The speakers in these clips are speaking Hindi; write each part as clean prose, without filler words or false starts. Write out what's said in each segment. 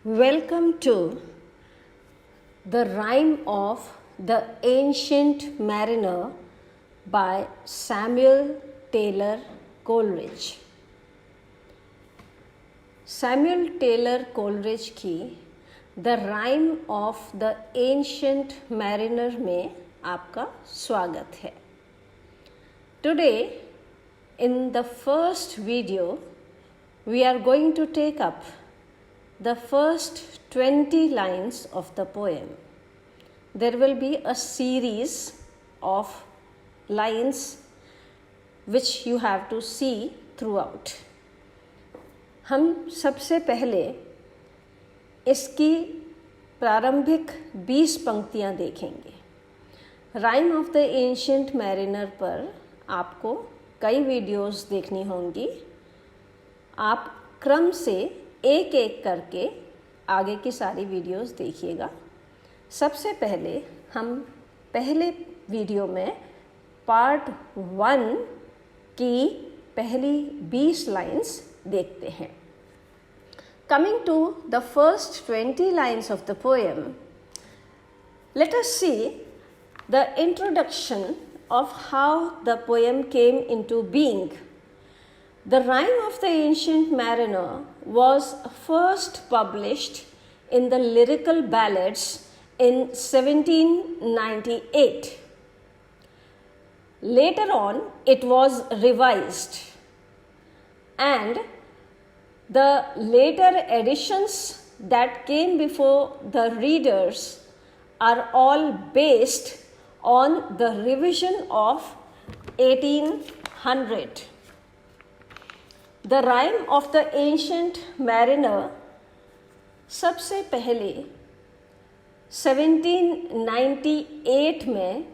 Welcome to the Rime of the Ancient Mariner by Samuel Taylor Coleridge. Samuel Taylor Coleridge की the rhyme of the ancient mariner में आपका स्वागत है. Today in the first video we are going to take up the first 20 lines of the poem. There will be a series of lines which you have to see throughout. हम सबसे पहले इसकी प्रारंभिक 20 पंक्तियाँ देखेंगे. Rhyme of the ancient mariner पर आपको कई वीडियोस देखनी होंगी. आप क्रम से एक एक करके आगे की सारी वीडियोस देखिएगा. सबसे पहले हम पहले वीडियो में पार्ट 1 की पहली 20 लाइन्स देखते हैं. Coming to the first 20 lines of the poem, let us see the introduction of how the poem came into being. The Rime of the Ancient Mariner was first published in the Lyrical Ballads in 1798. Later on, it was revised, and the later editions that came before the readers are all based on the revision of 1800. The Rime of the Ancient Mariner सबसे पहले 1798 में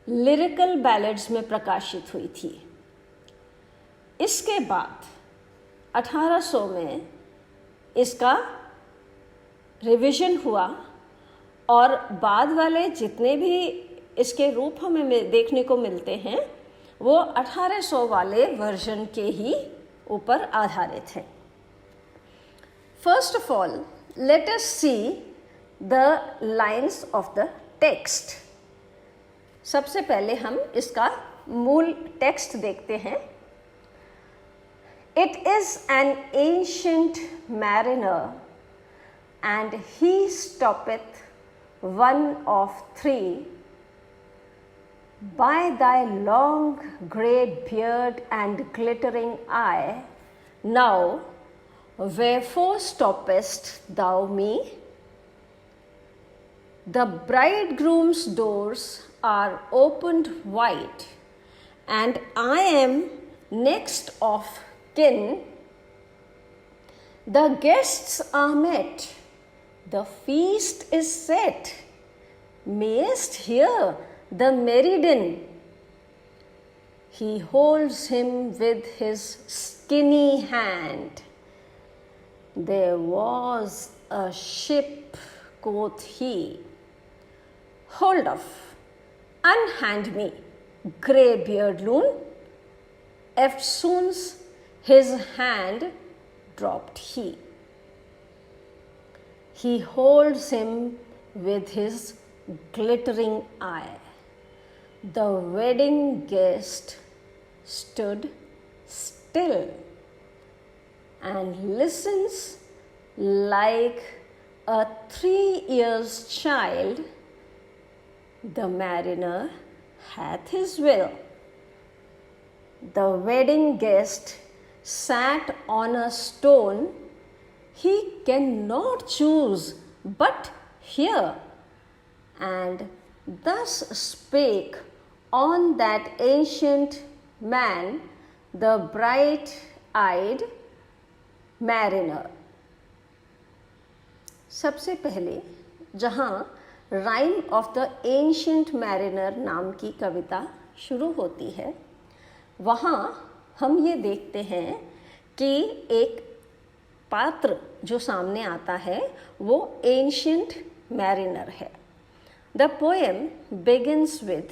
लिरिकल बैलेड्स में प्रकाशित हुई थी. इसके बाद 1800 में इसका रिवीजन हुआ और बाद वाले जितने भी इसके रूप हमें देखने को मिलते हैं वो 1800 वाले वर्जन के ही ऊपर आधारित हैं. First of all let us see the lines of the text. सबसे पहले हम इसका मूल टेक्स्ट देखते हैं. It is an ancient mariner, and he stoppeth one of three. By thy long grey beard and glittering eye, now wherefore stoppest thou me? The bridegroom's doors are opened wide, and I am next of kin. The guests are met, the feast is set. Mayest hear the merry din. He holds him with his skinny hand. There was a ship, quoth he. Hold off, unhand me, grey-beard loon. Eftsoons his hand dropped he. He holds him with his glittering eye. The wedding guest stood still and listens like a 3 years child. The mariner hath his will. The wedding guest sat on a stone. He cannot choose but hear, and thus spake on that ancient man, the bright-eyed mariner. सबसे पहले जहाँ rhyme of the ancient mariner नाम की कविता शुरू होती है वहाँ हम ये देखते हैं कि एक पात्र जो सामने आता है वो एंशिएंट मैरिनर है. The poem begins with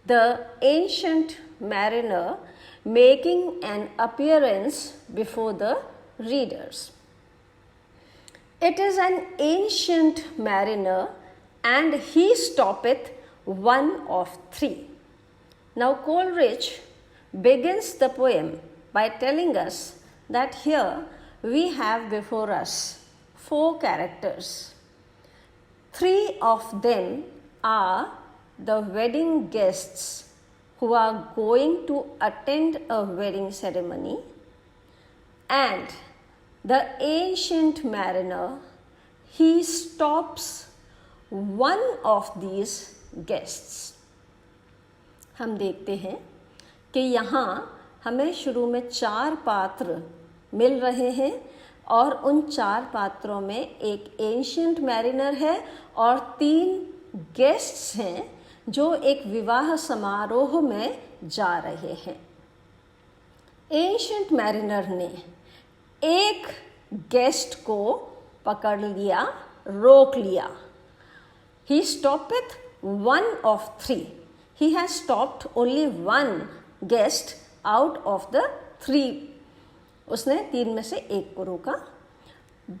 the ancient mariner making an appearance before the readers. It is an ancient mariner, and he stoppeth one of three. Now Coleridge begins the poem by telling us that here we have before us 4 characters. 3 of them are the wedding guests who are going to attend a wedding ceremony, and the ancient mariner, he stops one of these guests. हम देखते हैं कि यहाँ हमें शुरू में 4 पात्र मिल रहे हैं और उन 4 पात्रों में एक एंशिएंट मैरिनर है और 3 गेस्ट्स हैं जो एक विवाह समारोह में जा रहे हैं। एंशिएंट मैरिनर ने एक गेस्ट को पकड़ लिया, रोक लिया। He stoppeth one of 3. He has stopped only 1 guest out of the 3. उसने 3 में से 1 को रोका।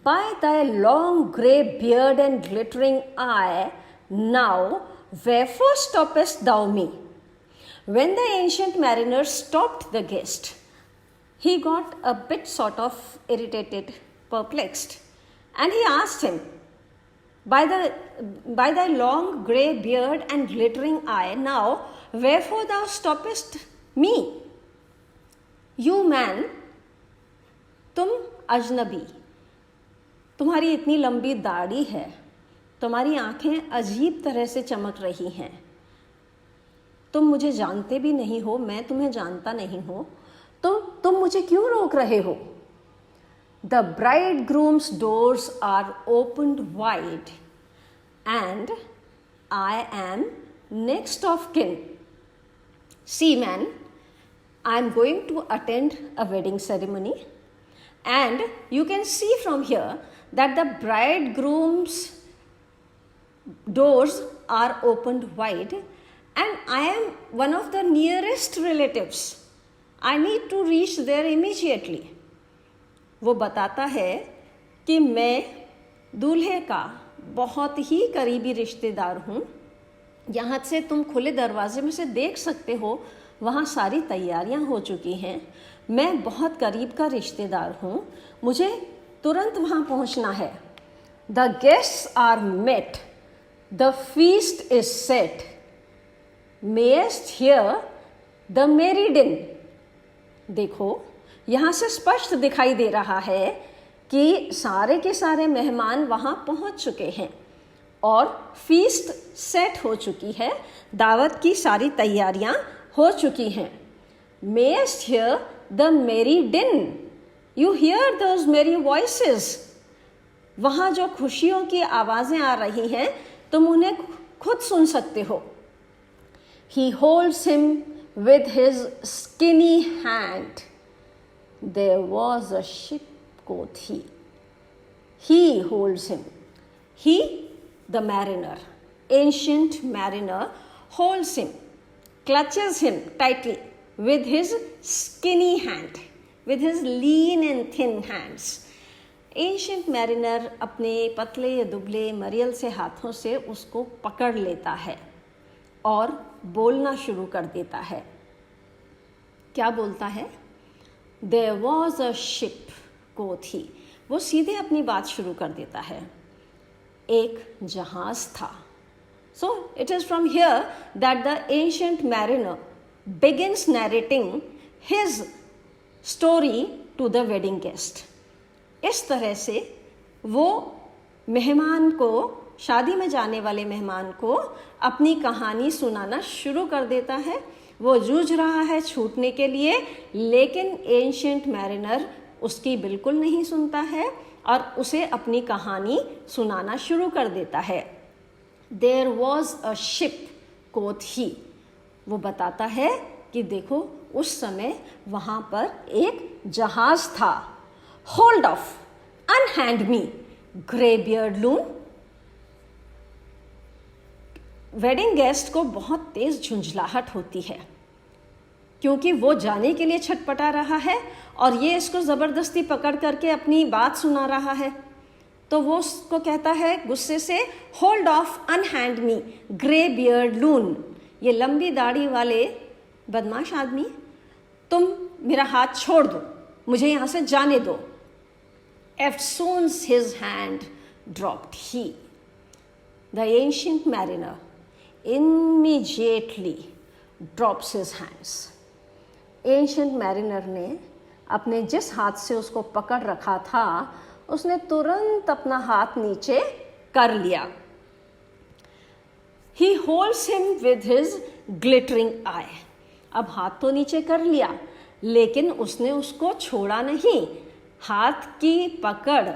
By thy long grey beard and glittering eye, now wherefore stoppest thou me? When the ancient mariner stopped the guest, he got a bit sort of irritated, perplexed, and he asked him, by thy long grey beard and glittering eye, now wherefore thou stoppest me? You man, तुम अजनबी, तुम्हारी इतनी लंबी दाढ़ी है, तुम्हारी आंखें अजीब तरह से चमक रही हैं, तुम मुझे जानते भी नहीं हो, मैं तुम्हें जानता नहीं हूँ, तो तुम मुझे क्यों रोक रहे हो? The bridegroom's doors are opened wide, and I am next of kin. See, man, I am going to attend a wedding ceremony, and you can see from here that the bridegroom's doors are opened wide, and I am one of the nearest relatives. I need to reach there immediately. वो बताता है कि मैं दूल्हे का बहुत ही करीबी रिश्तेदार हूँ। यहाँ से तुम खुले दरवाजे में से देख सकते हो, वहाँ सारी तैयारियाँ हो चुकी हैं। मैं बहुत करीब का रिश्तेदार हूँ, मुझे तुरंत वहाँ पहुँचना है। The guests are met, the feast is set, mayest hear the merry din. देखो, यहाँ से स्पष्ट दिखाई दे रहा है कि सारे के सारे मेहमान वहाँ पहुँच चुके हैं और फीस्ट सेट हो चुकी है, दावत की सारी तैयारियाँ हो चुकी हैं। Mayest hear the merry din. You hear those merry voices. वहाँ जो खुशियों की आवाज़ें आ रही हैं, तुम उन्हें खुद सुन सकते हो। He holds him with his skinny hand. There was a ship, quoth he. He holds him. He, the mariner, ancient mariner, holds him, clutches him tightly with his skinny hand, with his lean and thin hands. Ancient mariner अपने पतले दुबले मरियल से हाथों से उसको पकड़ लेता है और बोलना शुरू कर देता है। क्या बोलता है? There was a ship, quoth he. वो सीधे अपनी बात शुरू कर देता है। एक जहाज था। So it is from here that the ancient mariner begins narrating his story to the wedding guest. इस तरह से वो मेहमान को, शादी में जाने वाले मेहमान को अपनी कहानी सुनाना शुरू कर देता है। वो जूझ रहा है छूटने के लिए, लेकिन एंशिएंट मैरिनर उसकी बिल्कुल नहीं सुनता है और उसे अपनी कहानी सुनाना शुरू कर देता है। There was a ship, quoth he. वो बताता है कि देखो उस समय वहाँ पर एक जहाज था। Hold off, unhand me, grey-beard loon. Wedding guest को बहुत तेज झुंझलाहट होती है क्योंकि वो जाने के लिए छटपटा रहा है और ये इसको ज़बरदस्ती पकड़ करके अपनी बात सुना रहा है। तो वो उसको कहता है गुस्से से, hold off unhand me grey beard loon, ये लंबी दाढ़ी वाले बदमाश आदमी, तुम मेरा हाथ छोड़ दो, मुझे यहाँ से जाने दो। Eftsoons his hand dropped he. The ancient mariner immediately drops his hands. Ancient mariner ने अपने जिस हाथ से उसको पकड़ रखा था, उसने तुरंत अपना हाथ नीचे कर लिया। He holds him with his glittering eye. अब हाथ तो नीचे कर लिया, लेकिन उसने उसको छोड़ा नहीं। हाथ की पकड़,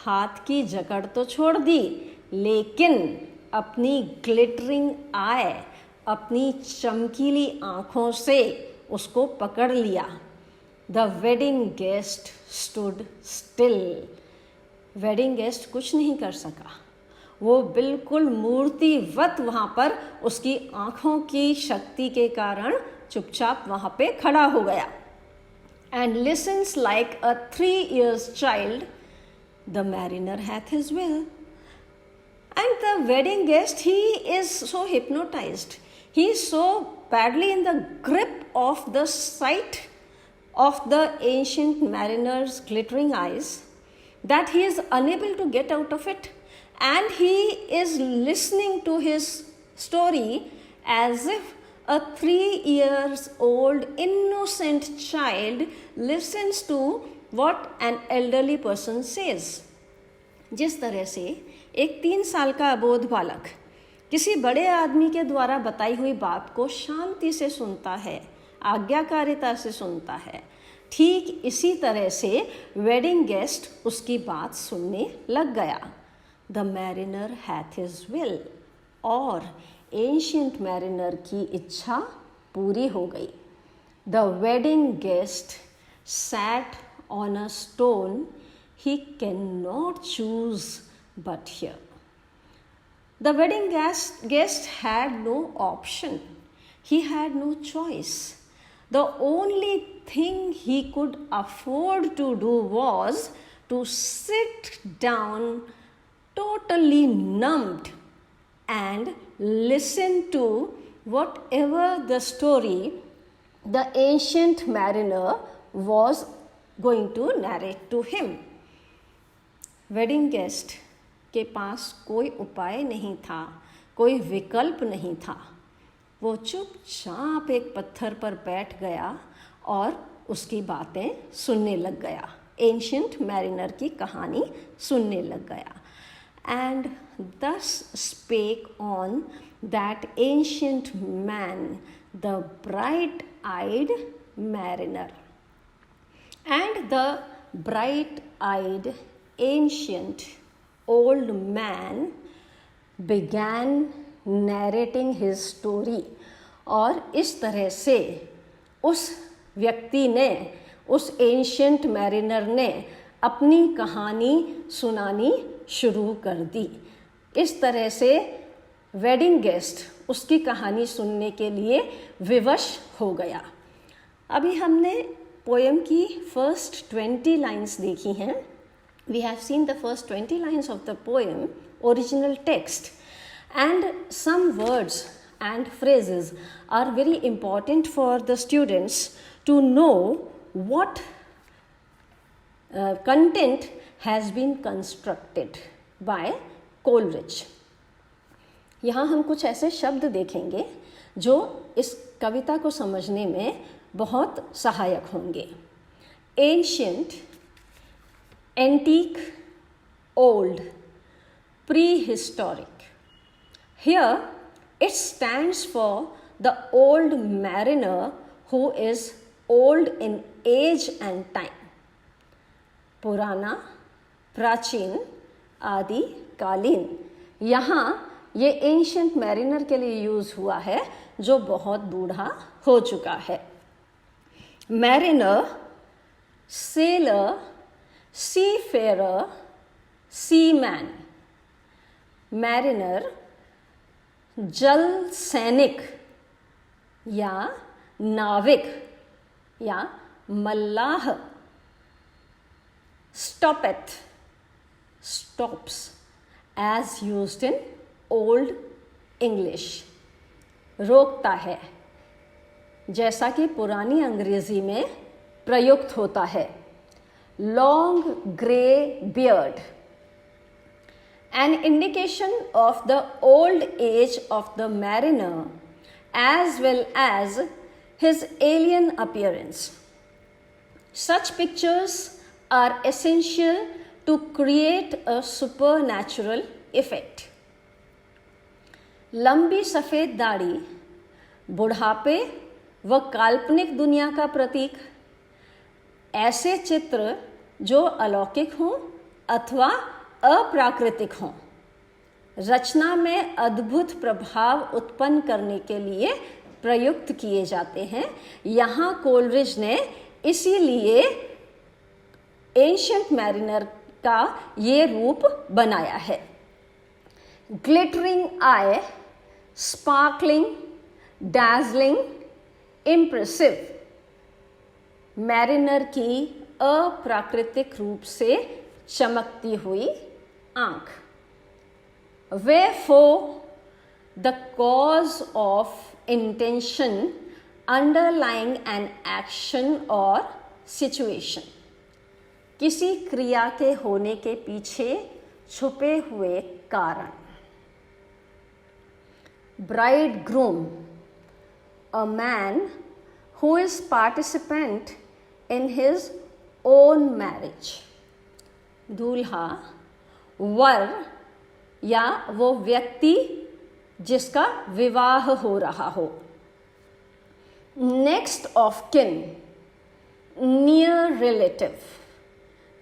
हाथ की जकड़ तो छोड़ दी, लेकिन अपनी ग्लिटरिंग आई, अपनी चमकीली आँखों से उसको पकड़ लिया। The wedding guest stood still. Wedding guest कुछ नहीं कर सका, वो बिल्कुल मूर्तिवत वहाँ पर उसकी आँखों की शक्ति के कारण चुपचाप वहाँ पे खड़ा हो गया। And listens like a 3 years child. The mariner hath his will. And the wedding guest, he is so hypnotized. He is so badly in the grip of the sight of the ancient mariner's glittering eyes that he is unable to get out of it. And he is listening to his story as if a 3 years old innocent child listens to what an elderly person says. जिस तरह से एक 3 साल का अबोध बालक किसी बड़े आदमी के द्वारा बताई हुई बात को शांति से सुनता है, आज्ञाकारिता से सुनता है, ठीक इसी तरह से वेडिंग गेस्ट उसकी बात सुनने लग गया। The mariner hath his will, और एंशियंट मैरिनर की इच्छा पूरी हो गई। The wedding guest sat on a stone he can not choose but here. The wedding guest had no option. He had no choice. The only thing he could afford to do was to sit down totally numbed and listen to whatever the story the ancient mariner was going to narrate to him. Wedding guest के पास कोई उपाय नहीं था, कोई विकल्प नहीं था। वो चुपचाप एक पत्थर पर बैठ गया और उसकी बातें सुनने लग गया, एंशियंट मैरिनर की कहानी सुनने लग गया। And thus spake on that ancient man, the bright-eyed mariner. And the bright-eyed ancient old man began narrating his story. और इस तरह से उस व्यक्ति ने, उस एंशियंट मैरिनर ने अपनी कहानी सुनानी शुरू कर दी। इस तरह से वेडिंग गेस्ट उसकी कहानी सुनने के लिए विवश हो गया। अभी हमने पोएम की फर्स्ट 20 लाइन्स देखी हैं। We have seen the first 20 lines of the poem, original text, and some words and phrases are very important for the students to know what content has been constructed by Coleridge. यहाँ हम कुछ ऐसे शब्द देखेंगे जो इस कविता को समझने में बहुत सहायक होंगे। Ancient, antique, old, prehistoric. Here it stands for the old mariner who is old in age and time. पुराना, प्राचीन, आदि कालीन। यहाँ ये एंशियंट मैरिनर के लिए यूज़ हुआ है जो बहुत बूढ़ा हो चुका है। Mariner, sailor, seafarer, seaman. Mariner जल सैनिक या नाविक या मल्लाह। स्टॉपेथ stops as used in old English. रोकता है, जैसा कि पुरानी अंग्रेजी में प्रयुक्त होता है. Long grey beard, an indication of the old age of the mariner as well as his alien appearance. Such pictures are essential to create a supernatural effect. लंबी सफ़ेद दाढ़ी बुढ़ापे व काल्पनिक दुनिया का प्रतीक. ऐसे चित्र जो अलौकिक हों अथवा अप्राकृतिक हों, रचना में अद्भुत प्रभाव उत्पन्न करने के लिए प्रयुक्त किए जाते हैं. यहाँ कोलरिज ने इसीलिए एंशिएंट मैरिनर का ये रूप बनाया है. ग्लिटरिंग आई, स्पार्कलिंग, dazzling, impressive. मैरिनर की अप्राकृतिक रूप से चमकती हुई आंख. Wherefore the cause of intention underlying an action or situation. किसी क्रिया के होने के पीछे छुपे हुए कारण. Bridegroom, a man who is participant in his own marriage. दूल्हा वर या वो व्यक्ति जिसका विवाह हो रहा हो. Next of kin, near relative,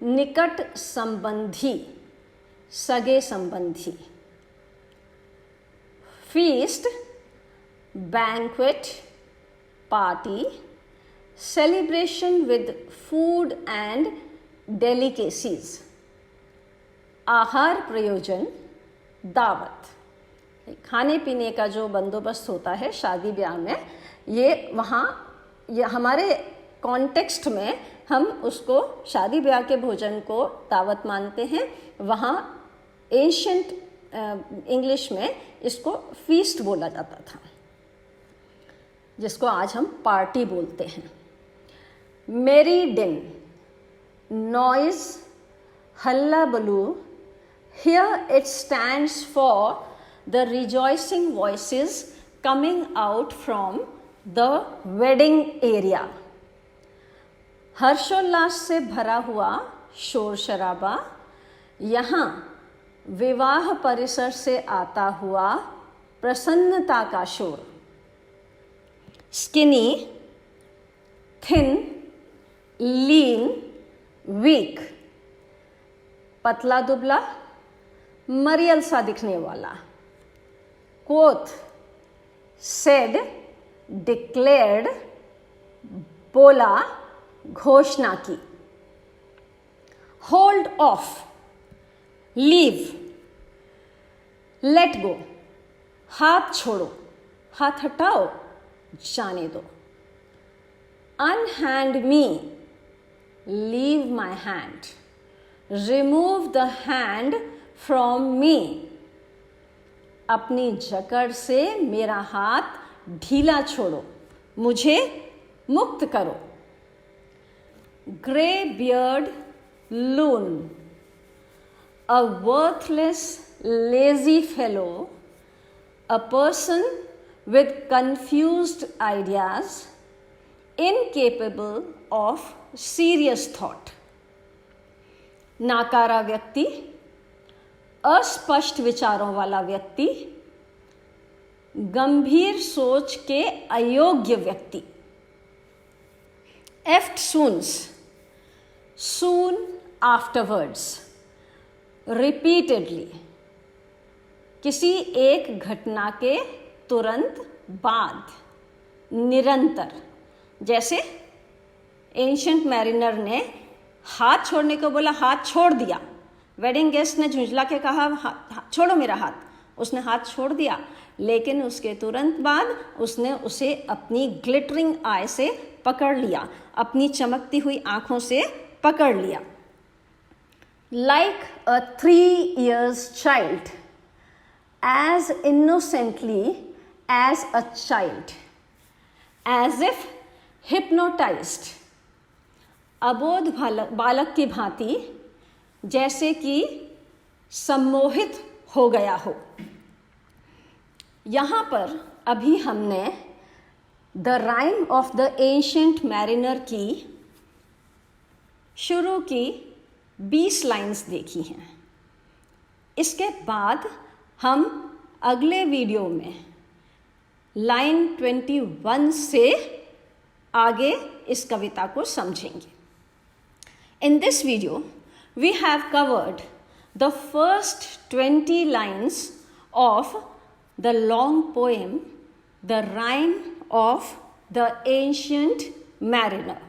निकट संबंधी, सगे संबंधी. Feast, banquet, party, celebration with food and delicacies. आहार प्रयोजन, दावत. खाने पीने का जो बंदोबस्त होता है शादी ब्याह में, ये हमारे कॉन्टेक्स्ट में हम उसको शादी ब्याह के भोजन को दावत मानते हैं. वहाँ एंशिएंट इंग्लिश में इसको फीस्ट बोला जाता था, जिसको आज हम पार्टी बोलते हैं. मेरी डिन, नॉइज, हल्ला बलू. Here it stands for the rejoicing voices coming out from the wedding area. हर्षोल्लास से भरा हुआ शोर शराबा. यहाँ विवाह परिसर से आता हुआ प्रसन्नता का शोर. स्किनी, थिन, लीन, वीक. पतला दुबला, मरियल सा दिखने वाला. कोथ, सेड, डिक्लेयर्ड, बोला, घोषणा की. Hold off, leave, let go, हाथ छोड़ो, हाथ हटाओ, जाने दो. Unhand me, leave my hand, remove the hand from me. अपनी जकड़ से मेरा हाथ ढीला छोड़ो, मुझे मुक्त करो. Grey beard loon, a worthless, lazy fellow, a person with confused ideas, incapable of serious thought. नाकारा व्यक्ति, अस्पष्ट विचारों वाला व्यक्ति, गंभीर सोच के अयोग्य व्यक्ति. eftsoons, soon afterwards, repeatedly, किसी एक घटना के तुरंत बाद, निरंतर. जैसे एंशिएंट मैरिनर ने हाथ छोड़ने को बोला, हाथ छोड़ दिया. वेडिंग गेस्ट ने झुंझला के कहा, छोड़ो मेरा हाथ. उसने हाथ छोड़ दिया, लेकिन उसके तुरंत बाद उसने उसे अपनी ग्लिटरिंग आई से पकड़ लिया, अपनी चमकती हुई आंखों से पकड़ लिया. like a 3 years child, as innocently as a child, as if hypnotized, अबोध बालक की भांति जैसे कि सम्मोहित हो गया हो। यहाँ पर अभी हमने the rhyme of the ancient mariner की शुरू की 20 लाइन्स देखी हैं। इसके बाद हम अगले वीडियो में लाइन 21 से आगे इस कविता को समझेंगे। In this video, we have covered the first 20 lines of the long poem, The Rime of the Ancient Mariner.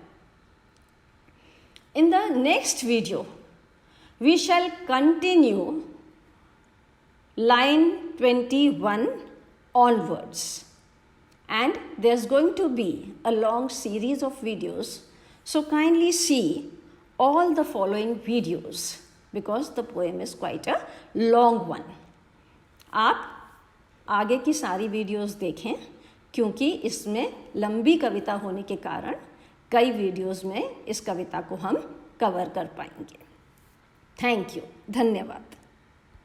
In the next video, we shall continue line 21 onwards. And there's going to be a long series of videos, so kindly see all the following videos because the poem is quite a long one. आप आगे की सारी वीडियोस देखें क्योंकि इसमें लंबी कविता होने के कारण कई वीडियोस में इस कविता को हम कवर कर पाएंगे। थैंक यू, धन्यवाद।